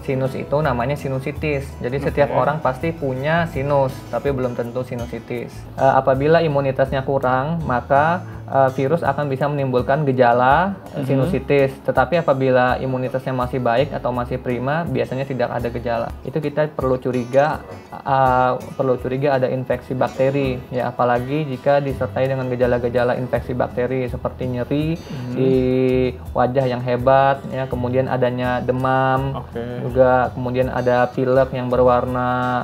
Sinus itu namanya sinusitis. Jadi setiap orang pasti punya sinus, tapi belum tentu sinusitis. Apabila imunitasnya kurang, maka virus akan bisa menimbulkan gejala sinusitis. Tetapi apabila imunitasnya masih baik atau masih prima, biasanya tidak ada gejala. Itu kita perlu curiga ada infeksi bakteri, ya, apalagi jika disertai dengan gejala-gejala infeksi bakteri seperti nyeri di wajah yang hebat, ya, kemudian adanya demam, juga kemudian ada pilek yang berwarna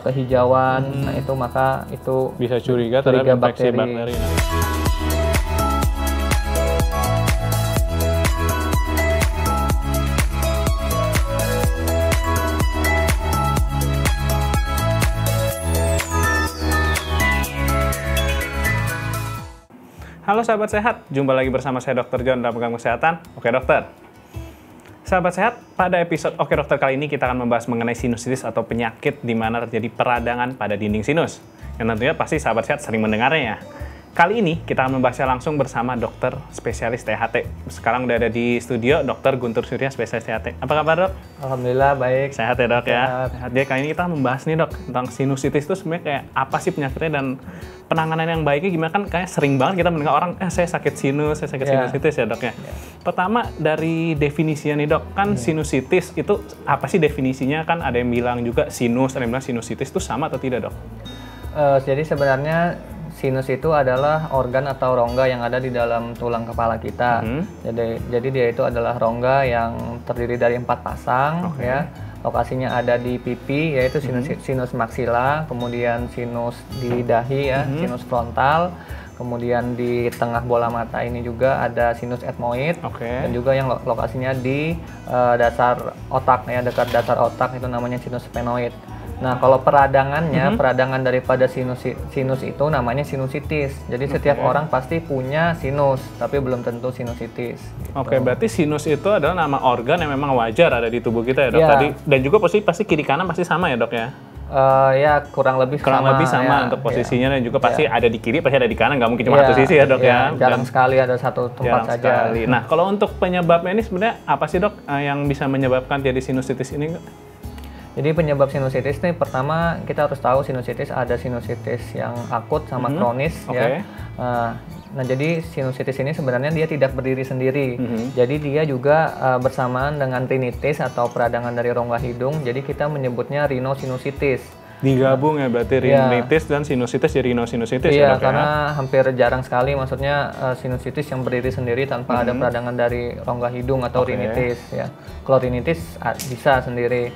kehijauan. Nah, itu maka itu bisa curiga terhadap infeksi bakteri. Halo sahabat sehat, jumpa lagi bersama saya Dr. John dalam program kesehatan. Oke dokter. Sahabat sehat, pada episode Oke Dokter kali ini kita akan membahas mengenai sinusitis atau penyakit di mana terjadi peradangan pada dinding sinus. Yang tentunya pasti sahabat sehat sering mendengarnya ya. Kali ini kita akan membahasnya langsung bersama dokter spesialis THT. Sekarang udah ada di studio Dr. Guntur Surya, spesialis THT. Apa kabar dok? Alhamdulillah baik. Sehat ya dok ya. Jadi kali ini kita membahas nih dok tentang sinusitis itu sebenarnya kayak apa sih penyakitnya dan penanganan yang baiknya gimana, kan kayak sering banget kita mendengar orang saya sakit sinus, saya sakit sinusitis ya dok ya. Pertama dari definisinya nih dok, kan sinusitis itu apa sih definisinya? Kan ada yang bilang juga sinus, ada yang bilang sinusitis itu sama atau tidak dok? Jadi sebenarnya sinus itu adalah organ atau rongga yang ada di dalam tulang kepala kita. Jadi dia itu adalah rongga yang terdiri dari 4 pasang, ya. Lokasinya ada di pipi, yaitu sinus maksila, kemudian sinus di dahi, ya, sinus frontal, kemudian di tengah bola mata ini juga ada sinus etmoid, dan juga yang lokasinya di dasar otak, ya, dekat dasar otak itu namanya sinus sphenoid. Nah, kalau peradangannya, peradangan daripada sinus itu namanya sinusitis. Jadi setiap orang pasti punya sinus, tapi belum tentu sinusitis. Oke, berarti sinus itu adalah nama organ yang memang wajar ada di tubuh kita ya dok tadi. Dan juga pasti kiri kanan pasti sama ya dok ya? Ya kurang lebih sama ya, untuk posisinya, dan juga pasti ada di kiri, pasti ada di kanan, nggak mungkin cuma satu sisi ya dok ya. Jarang sekali ada satu tempat saja. Nah, kalau untuk penyebabnya ini sebenarnya apa sih dok yang bisa menyebabkan jadi sinusitis ini? Jadi penyebab sinusitis nih, pertama kita harus tahu sinusitis ada sinusitis yang akut sama kronis, ya. Nah, jadi sinusitis ini sebenarnya dia tidak berdiri sendiri. Jadi dia juga bersamaan dengan rinitis atau peradangan dari rongga hidung. Jadi kita menyebutnya rhinosinusitis. Digabung ya berarti rinitis dan sinusitis jadi rhinosinusitis ya dok ya? Karena hampir jarang sekali, maksudnya sinusitis yang berdiri sendiri tanpa ada peradangan dari rongga hidung atau rinitis, ya. Kalau rinitis bisa sendiri.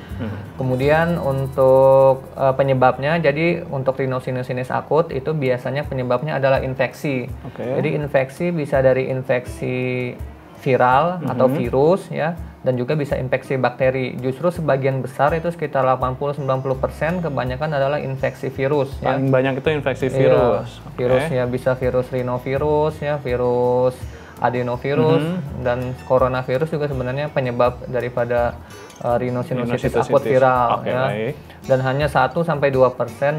Kemudian untuk penyebabnya, jadi untuk rhinosinusitis akut itu biasanya penyebabnya adalah infeksi. Jadi infeksi bisa dari infeksi viral atau virus, ya, dan juga bisa infeksi bakteri. Justru sebagian besar itu sekitar 80-90% kebanyakan adalah infeksi virus. Paling banyak itu infeksi virus. Virus ya, bisa virus rhinovirus, ya, virus adenovirus, dan coronavirus juga sebenarnya penyebab daripada rhinosinusitis akut viral, ya. Dan hanya 1-2%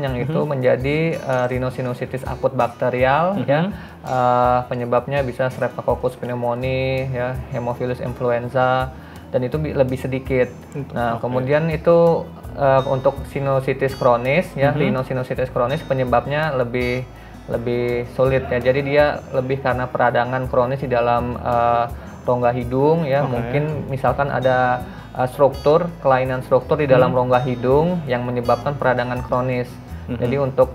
yang itu menjadi rhinosinusitis akut bakterial, ya. Penyebabnya bisa Streptococcus pneumoniae, ya, Haemophilus influenza, dan itu lebih sedikit. Nah, kemudian itu untuk sinusitis kronis, ya, rhinosinusitis kronis penyebabnya lebih sulit, ya. Jadi dia lebih karena peradangan kronis di dalam rongga hidung, ya. Mungkin misalkan ada kelainan struktur di dalam rongga hidung yang menyebabkan peradangan kronis. Jadi untuk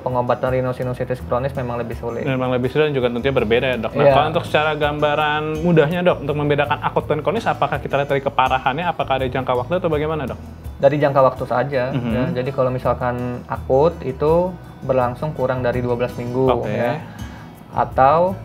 pengobatan rhinosinusitis kronis memang lebih sulit. Memang lebih sulit dan juga tentunya berbeda ya dok. Nah, kalau untuk secara gambaran mudahnya dok, untuk membedakan akut dan kronis, apakah kita lihat dari keparahannya, apakah ada jangka waktu atau bagaimana dok? Dari jangka waktu saja, ya. Jadi kalau misalkan akut itu berlangsung kurang dari 12 minggu, ya. Atau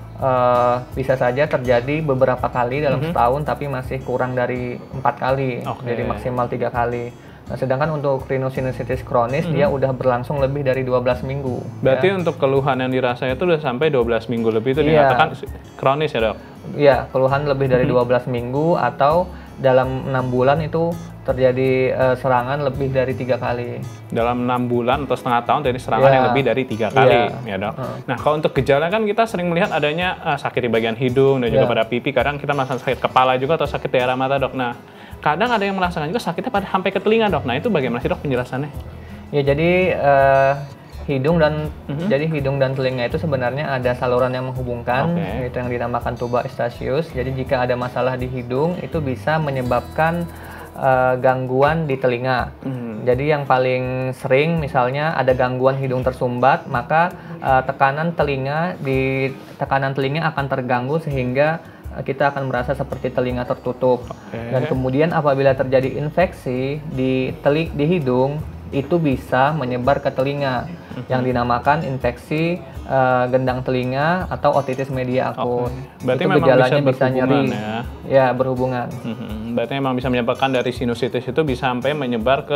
bisa saja terjadi beberapa kali dalam setahun, tapi masih kurang dari 4 kali, jadi maksimal 3 kali. Nah, sedangkan untuk rhinosinusitis kronis dia udah berlangsung lebih dari 12 minggu. Berarti untuk keluhan yang dirasa itu udah sampai 12 minggu lebih itu dikatakan kronis ya dok? Iya, keluhan lebih dari 12 minggu atau dalam 6 bulan itu terjadi serangan lebih dari 3 kali. Dalam 6 bulan atau setengah tahun terjadi serangan yang lebih dari 3 kali, ya dok. Nah, kalau untuk gejala kan kita sering melihat adanya sakit di bagian hidung dan juga pada pipi. Kadang kita masalah sakit kepala juga atau sakit daerah mata dok. Nah, kadang ada yang merasakan juga sakitnya pada sampai ke telinga, Dok. Nah, itu bagaimana sih, Dok, penjelasannya? Ya, jadi jadi hidung dan telinga itu sebenarnya ada saluran yang menghubungkan, itu yang dinamakan tuba eustachius. Jadi jika ada masalah di hidung itu bisa menyebabkan gangguan di telinga. Jadi yang paling sering misalnya ada gangguan hidung tersumbat, maka tekanan telinga akan terganggu sehingga kita akan merasa seperti telinga tertutup. Dan kemudian apabila terjadi infeksi di hidung, itu bisa menyebar ke telinga yang dinamakan infeksi gendang telinga atau otitis media akut. Berarti itu memang gejalanya bisa nyeri, ya berhubungan. Berarti memang bisa menyebabkan dari sinusitis itu bisa sampai menyebar ke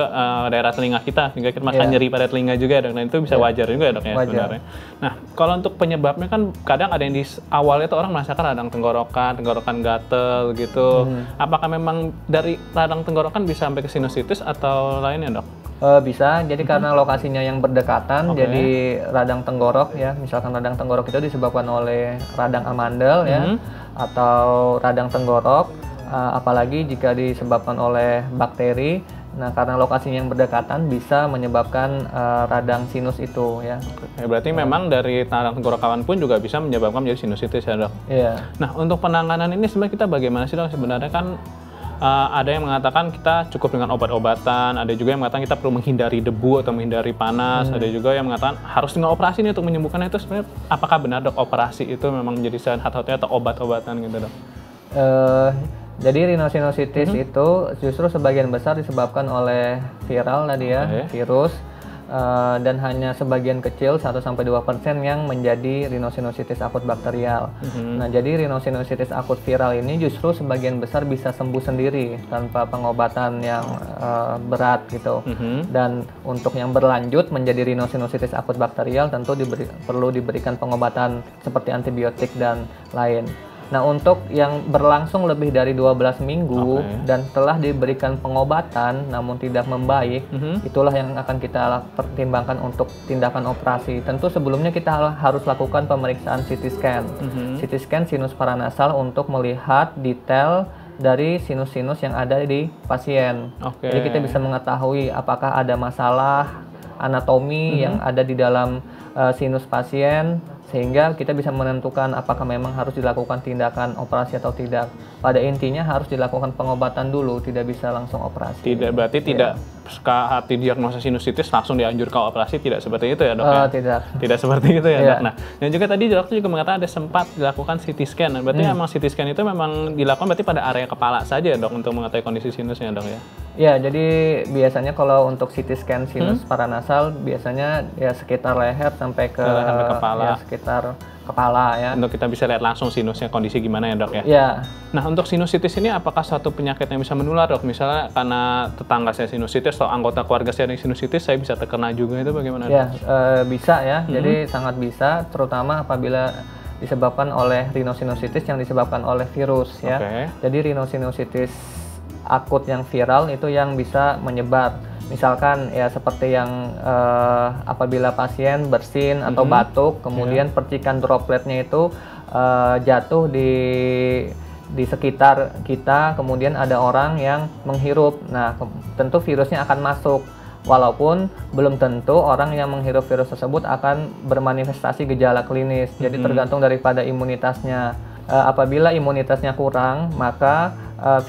daerah telinga kita sehingga kita merasa nyeri pada telinga juga, Dok. Dan itu bisa wajar juga, Dok, ya sebenarnya. Nah, kalau untuk penyebabnya kan kadang ada yang di awalnya itu orang merasakan radang tenggorokan gatel gitu. Apakah memang dari radang tenggorokan bisa sampai ke sinusitis atau lainnya, Dok? Bisa, jadi karena lokasinya yang berdekatan, jadi radang tenggorok ya, misalkan radang tenggorok itu disebabkan oleh radang amandel ya, atau radang tenggorok, apalagi jika disebabkan oleh bakteri. Nah, karena lokasinya yang berdekatan bisa menyebabkan radang sinus itu ya. Berarti memang dari radang tenggorokan pun juga bisa menyebabkan menjadi sinusitis ya, Dok? Iya. Nah, untuk penanganan ini sebenarnya kita bagaimana sih, Dok? Sebenarnya kan ada yang mengatakan kita cukup dengan obat-obatan, ada juga yang mengatakan kita perlu menghindari debu atau menghindari panas, ada juga yang mengatakan harus dengan operasi nih untuk menyembuhkannya. Itu sebenarnya apakah benar, Dok, operasi itu memang menjadi satu-satunya atau obat-obatan gitu, Dok? Jadi rhinosinusitis itu justru sebagian besar disebabkan oleh viral tadi ya, virus. Dan hanya sebagian kecil 1-2% yang menjadi rhinosinusitis akut bakterial. Nah, jadi rhinosinusitis akut viral ini justru sebagian besar bisa sembuh sendiri tanpa pengobatan yang berat gitu. Dan untuk yang berlanjut menjadi rhinosinusitis akut bakterial tentu perlu diberikan pengobatan seperti antibiotik dan lain. Nah, untuk yang berlangsung lebih dari 12 minggu dan telah diberikan pengobatan namun tidak membaik, itulah yang akan kita pertimbangkan untuk tindakan operasi. Tentu sebelumnya kita harus lakukan pemeriksaan CT scan. CT scan sinus paranasal untuk melihat detail dari sinus-sinus yang ada di pasien. Jadi kita bisa mengetahui apakah ada masalah anatomi yang ada di dalam sinus pasien, sehingga kita bisa menentukan apakah memang harus dilakukan tindakan operasi atau tidak. Pada intinya harus dilakukan pengobatan dulu, tidak bisa langsung operasi. Berarti tidak saat diagnosa sinusitis langsung dianjurkan operasi, tidak seperti itu ya, Dok? Tidak seperti itu ya, Dok. Nah, dan juga tadi dokter juga mengatakan ada sempat dilakukan CT scan. Berarti memang CT scan itu memang dilakukan berarti pada area kepala saja, Dok, untuk mengetahui kondisi sinusnya, Dok, ya? Ya, jadi biasanya kalau untuk CT scan sinus paranasal biasanya ya sekitar leher sampai ke kepala. Ya, sekitar kepala ya. Untuk kita bisa lihat langsung sinusnya kondisi gimana ya, Dok, ya? Ya. Nah, untuk sinusitis ini apakah suatu penyakit yang bisa menular, Dok? Misalnya karena tetangga saya sinusitis atau anggota keluarga saya yang sinusitis, saya bisa terkena juga, itu bagaimana, Dok? Ya, bisa ya. Jadi sangat bisa, terutama apabila disebabkan oleh rhinosinusitis yang disebabkan oleh virus ya. Jadi rhinosinusitis akut yang viral itu yang bisa menyebar. Misalkan ya seperti yang apabila pasien bersin atau batuk, kemudian percikan dropletnya itu jatuh di sekitar kita, kemudian ada orang yang menghirup. Nah, tentu virusnya akan masuk. Walaupun belum tentu orang yang menghirup virus tersebut akan bermanifestasi gejala klinis. Jadi tergantung daripada imunitasnya. Apabila imunitasnya kurang, maka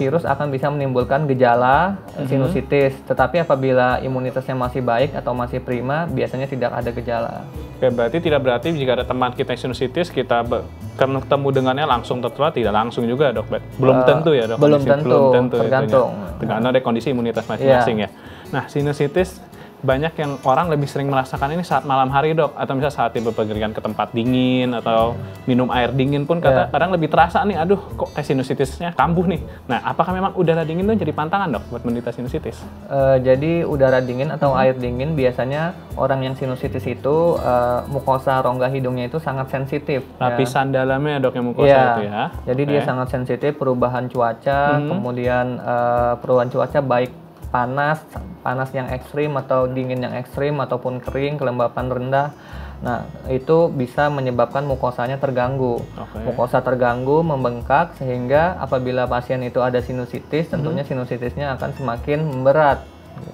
virus akan bisa menimbulkan gejala sinusitis. Tetapi apabila imunitasnya masih baik atau masih prima, biasanya tidak ada gejala. Oke, berarti tidak berarti jika ada teman kita yang sinusitis, kita ketemu dengannya langsung tertular, tidak langsung juga, Dok? Belum tentu ya, Dok? Belum tentu, tergantung. Tergantung dari kondisi imunitas masing-masing ya. Nah, sinusitis banyak yang orang lebih sering merasakan ini saat malam hari, Dok, atau misalnya saat dia berpergian ke tempat dingin atau minum air dingin pun kadang lebih terasa nih, aduh kok sinusitisnya kambuh nih. Nah, apakah memang udara dingin itu jadi pantangan, Dok, buat menderita sinusitis? Jadi udara dingin atau air dingin biasanya orang yang sinusitis itu mukosa rongga hidungnya itu sangat sensitif. Lapisan dalamnya, Dok, yang mukosa itu ya. Jadi dia sangat sensitif perubahan cuaca, kemudian perubahan cuaca baik panas yang ekstrim atau dingin yang ekstrim ataupun kering, kelembapan rendah. Nah, itu bisa menyebabkan mukosanya terganggu. Mukosa terganggu, membengkak, sehingga apabila pasien itu ada sinusitis, tentunya sinusitisnya akan semakin memberat.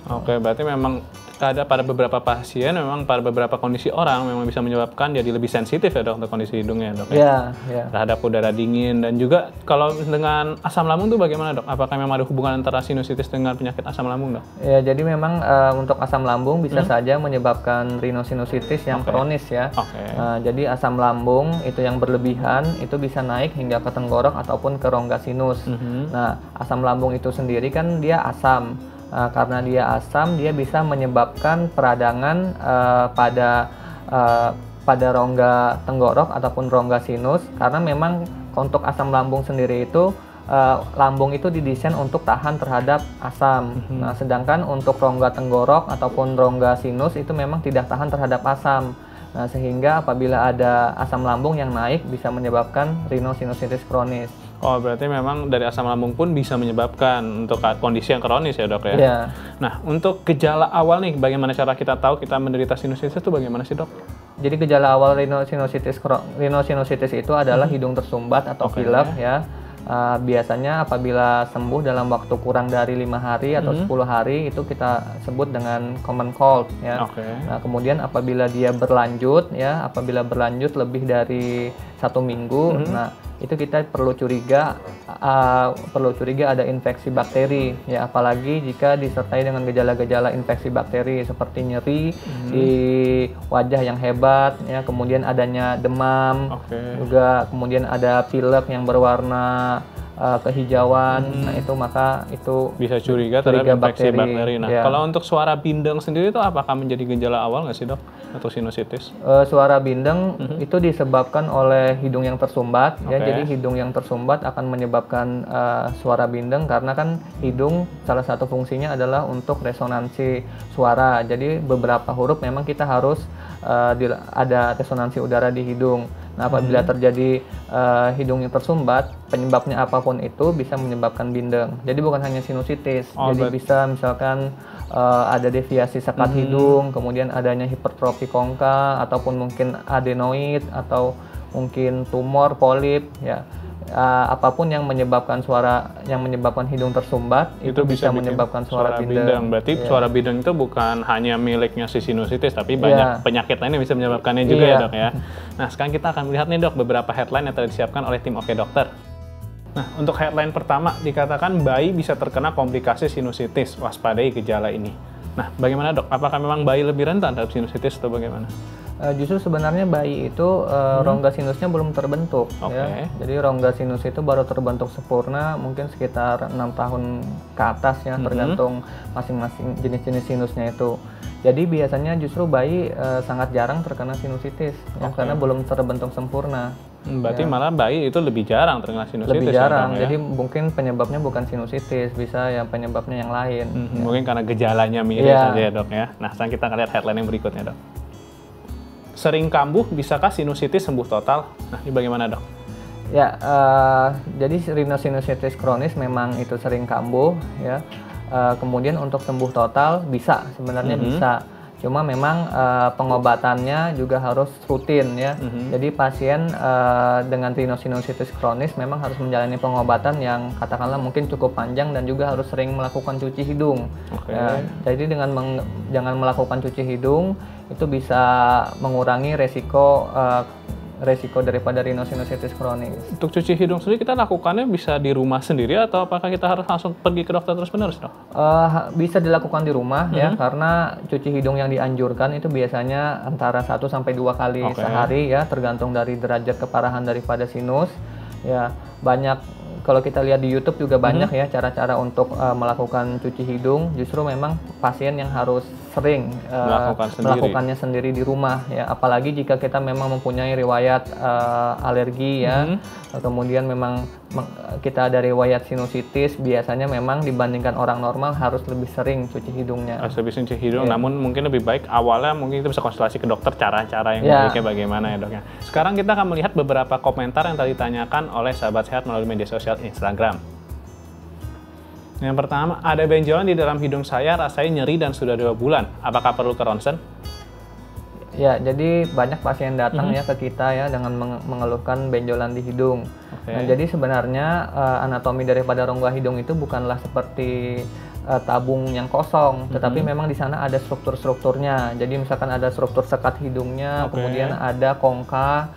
Oke, berarti memang ada pada beberapa pasien, memang pada beberapa kondisi orang memang bisa menyebabkan jadi lebih sensitif ya dok, kondisi hidungnya dok ya? Terhadap udara dingin. Dan juga kalau dengan asam lambung tuh bagaimana dok? Apakah memang ada hubungan antara sinusitis dengan penyakit asam lambung dok? Ya, jadi memang untuk asam lambung bisa saja menyebabkan rhinosinusitis yang kronis ya. Jadi asam lambung itu yang berlebihan itu bisa naik hingga ke tenggorok ataupun ke rongga sinus. Nah, asam lambung itu sendiri kan dia asam. Karena dia asam, dia bisa menyebabkan peradangan pada rongga tenggorok ataupun rongga sinus. Karena memang untuk asam lambung sendiri itu lambung itu didesain untuk tahan terhadap asam. Nah, sedangkan untuk rongga tenggorok ataupun rongga sinus itu memang tidak tahan terhadap asam. Nah, sehingga apabila ada asam lambung yang naik bisa menyebabkan rhinosinusitis kronis. Oh, berarti memang dari asam lambung pun bisa menyebabkan untuk kondisi yang kronis ya dok ya? Iya. Nah, untuk gejala awal nih, bagaimana cara kita tahu kita menderita sinusitis itu bagaimana sih dok? Jadi gejala awal rhinosinusitis itu adalah hidung tersumbat atau pilek ya. Biasanya apabila sembuh dalam waktu kurang dari 5 hari atau 10 hari itu kita sebut dengan common cold ya. Nah, kemudian apabila dia berlanjut ya, apabila berlanjut lebih dari 1 minggu, nah itu kita perlu curiga ada infeksi bakteri ya, apalagi jika disertai dengan gejala-gejala infeksi bakteri seperti nyeri di wajah yang hebat ya, kemudian adanya demam, juga kemudian ada pilek yang berwarna kehijauan. Nah, itu maka itu bisa curiga terhadap infeksi bakteri. Nah, kalau untuk suara bindeng sendiri itu apakah menjadi gejala awal nggak sih dok atau sinusitis? Suara bindeng itu disebabkan oleh hidung yang tersumbat ya. Jadi hidung yang tersumbat akan menyebabkan suara bindeng karena kan hidung salah satu fungsinya adalah untuk resonansi suara. Jadi beberapa huruf memang kita harus ada resonansi udara di hidung. Nah, apabila terjadi hidung yang tersumbat, penyebabnya apapun itu bisa menyebabkan bindeng. Jadi bukan hanya sinusitis, jadi bisa misalkan ada deviasi sekat hidung, kemudian adanya hipertrofi kongka, ataupun mungkin adenoid, atau mungkin tumor, polip, ya. Apapun yang menyebabkan hidung tersumbat itu bisa menyebabkan suara bindeng. Berarti suara bindeng itu bukan hanya miliknya si sinusitis, tapi banyak penyakit lain yang bisa menyebabkannya juga ya dok ya. Nah, sekarang kita akan melihat nih dok beberapa headline yang telah disiapkan oleh tim Oke Dokter. Nah, untuk headline pertama dikatakan bayi bisa terkena komplikasi sinusitis, waspadai gejala ini. Nah, bagaimana dok? Apakah memang bayi lebih rentan terhadap sinusitis atau bagaimana? Justru sebenarnya bayi itu rongga sinusnya belum terbentuk ya. Jadi rongga sinus itu baru terbentuk sempurna mungkin sekitar 6 tahun ke atas ya, tergantung masing-masing jenis-jenis sinusnya itu. Jadi biasanya justru bayi sangat jarang terkena sinusitis ya, karena belum terbentuk sempurna. Berarti malah bayi itu lebih jarang terkena sinusitis. Lebih jarang, ya? Jadi mungkin penyebabnya bukan sinusitis, bisa ya penyebabnya yang lain. Ya. Mungkin karena gejalanya mirip saja ya dok ya. Nah, sekarang kita akan lihat headline yang berikutnya dok. Sering kambuh, bisakah sinusitis sembuh total? Nah, ini bagaimana dok? Ya, jadi rhinosinusitis kronis memang itu sering kambuh ya. Kemudian untuk sembuh total bisa, sebenarnya bisa. Cuma memang pengobatannya juga harus rutin ya. Jadi pasien dengan rhinosinusitis kronis memang harus menjalani pengobatan yang katakanlah mungkin cukup panjang dan juga harus sering melakukan cuci hidung. Ya, jadi dengan jangan melakukan cuci hidung itu bisa mengurangi resiko daripada rhinosinusitis kronis. Untuk cuci hidung sendiri kita lakukannya bisa di rumah sendiri atau apakah kita harus langsung pergi ke dokter terus-menerus dok? Bisa dilakukan di rumah ya, karena cuci hidung yang dianjurkan itu biasanya antara 1 sampai 2 kali sehari ya, tergantung dari derajat keparahan daripada sinus. Ya, banyak kalau kita lihat di YouTube juga banyak ya cara-cara untuk melakukan cuci hidung. Justru memang pasien yang harus sering melakukannya sendiri di rumah ya. Apalagi jika kita memang mempunyai riwayat alergi ya. Kemudian memang kita ada riwayat sinusitis, biasanya memang dibandingkan orang normal harus lebih sering cuci hidungnya. Harus lebih sering cuci hidung, namun mungkin lebih baik awalnya mungkin kita bisa konsultasi ke dokter cara-cara yang baiknya bagaimana ya dok ya. Sekarang kita akan melihat beberapa komentar yang tadi ditanyakan oleh sahabat sehat melalui media sosial Instagram. Yang pertama, ada benjolan di dalam hidung saya, rasanya nyeri dan sudah 2 bulan. Apakah perlu ke ronsen? Ya, jadi banyak pasien datang ya ke kita ya dengan mengeluhkan benjolan di hidung. Nah, jadi sebenarnya anatomi daripada rongga hidung itu bukanlah seperti tabung yang kosong, tetapi memang di sana ada struktur-strukturnya. Jadi misalkan ada struktur sekat hidungnya, kemudian ada kongka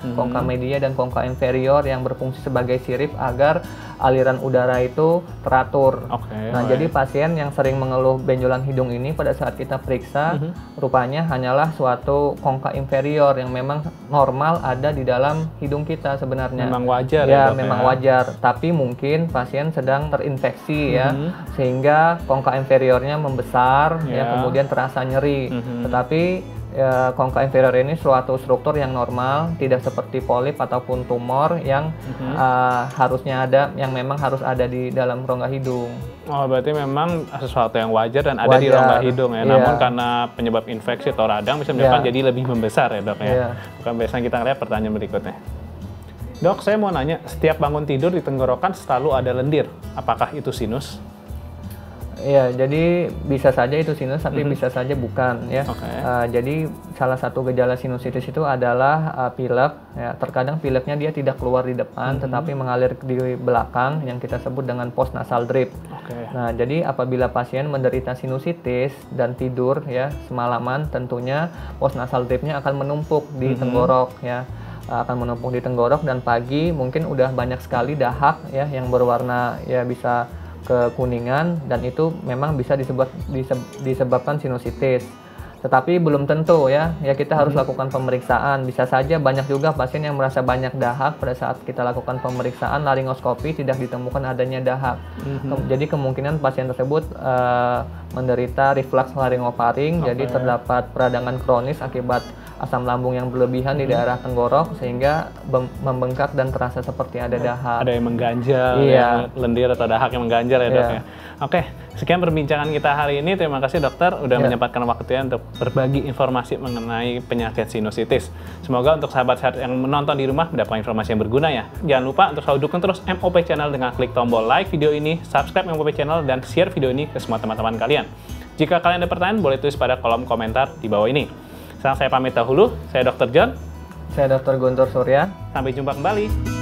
media dan kongka inferior yang berfungsi sebagai sirip agar aliran udara itu teratur. Nah, jadi pasien yang sering mengeluh benjolan hidung ini pada saat kita periksa, rupanya hanyalah suatu kongka inferior yang memang normal ada di dalam hidung kita sebenarnya. Memang wajar ya, memang wajar. Tapi mungkin pasien sedang terinfeksi ya, sehingga kongka inferiornya membesar, ya kemudian terasa nyeri. Tetapi ya, kongka inferior ini suatu struktur yang normal, tidak seperti polip ataupun tumor yang harusnya ada, yang memang harus ada di dalam rongga hidung. Oh, berarti memang sesuatu yang wajar dan ada di rongga hidung ya. Namun karena penyebab infeksi atau radang bisa menyebabkan jadi lebih membesar ya dok ya. Bukan biasanya kita lihat pertanyaan berikutnya. Dok, saya mau nanya, setiap bangun tidur di tenggorokan selalu ada lendir. Apakah itu sinus? Ya, jadi bisa saja itu sinus, tapi bisa saja bukan ya. Jadi salah satu gejala sinusitis itu adalah pilek. Ya, terkadang pileknya dia tidak keluar di depan, tetapi mengalir di belakang yang kita sebut dengan postnasal drip. Nah, jadi apabila pasien menderita sinusitis dan tidur ya semalaman, tentunya postnasal dripnya akan menumpuk di tenggorok ya. Akan menumpuk di tenggorok dan pagi mungkin udah banyak sekali dahak ya yang berwarna ya bisa kekuningan, dan itu memang bisa disebabkan sinusitis. Tetapi belum tentu ya kita harus lakukan pemeriksaan. Bisa saja banyak juga pasien yang merasa banyak dahak pada saat kita lakukan pemeriksaan laringoskopi tidak ditemukan adanya dahak. Jadi kemungkinan pasien tersebut menderita reflux laringofaring, jadi terdapat peradangan kronis akibat asam lambung yang berlebihan di daerah tenggorok sehingga membengkak dan terasa seperti ada dahak. Ada yang mengganjal, ya, lendir atau dahak yang mengganjal ya dok ya. Oke, sekian perbincangan kita hari ini. Terima kasih dokter udah menyempatkan waktunya untuk berbagi informasi mengenai penyakit sinusitis. Semoga untuk sahabat sehat yang menonton di rumah mendapatkan informasi yang berguna ya. Jangan lupa untuk selalu dukung terus MOP Channel dengan klik tombol like video ini, subscribe MOP Channel, dan share video ini ke semua teman-teman kalian. Jika kalian ada pertanyaan, boleh tulis pada kolom komentar di bawah ini. Sekarang saya pamit dahulu. Saya Dr. John. Saya Dr. Guntur Surya. Sampai jumpa kembali.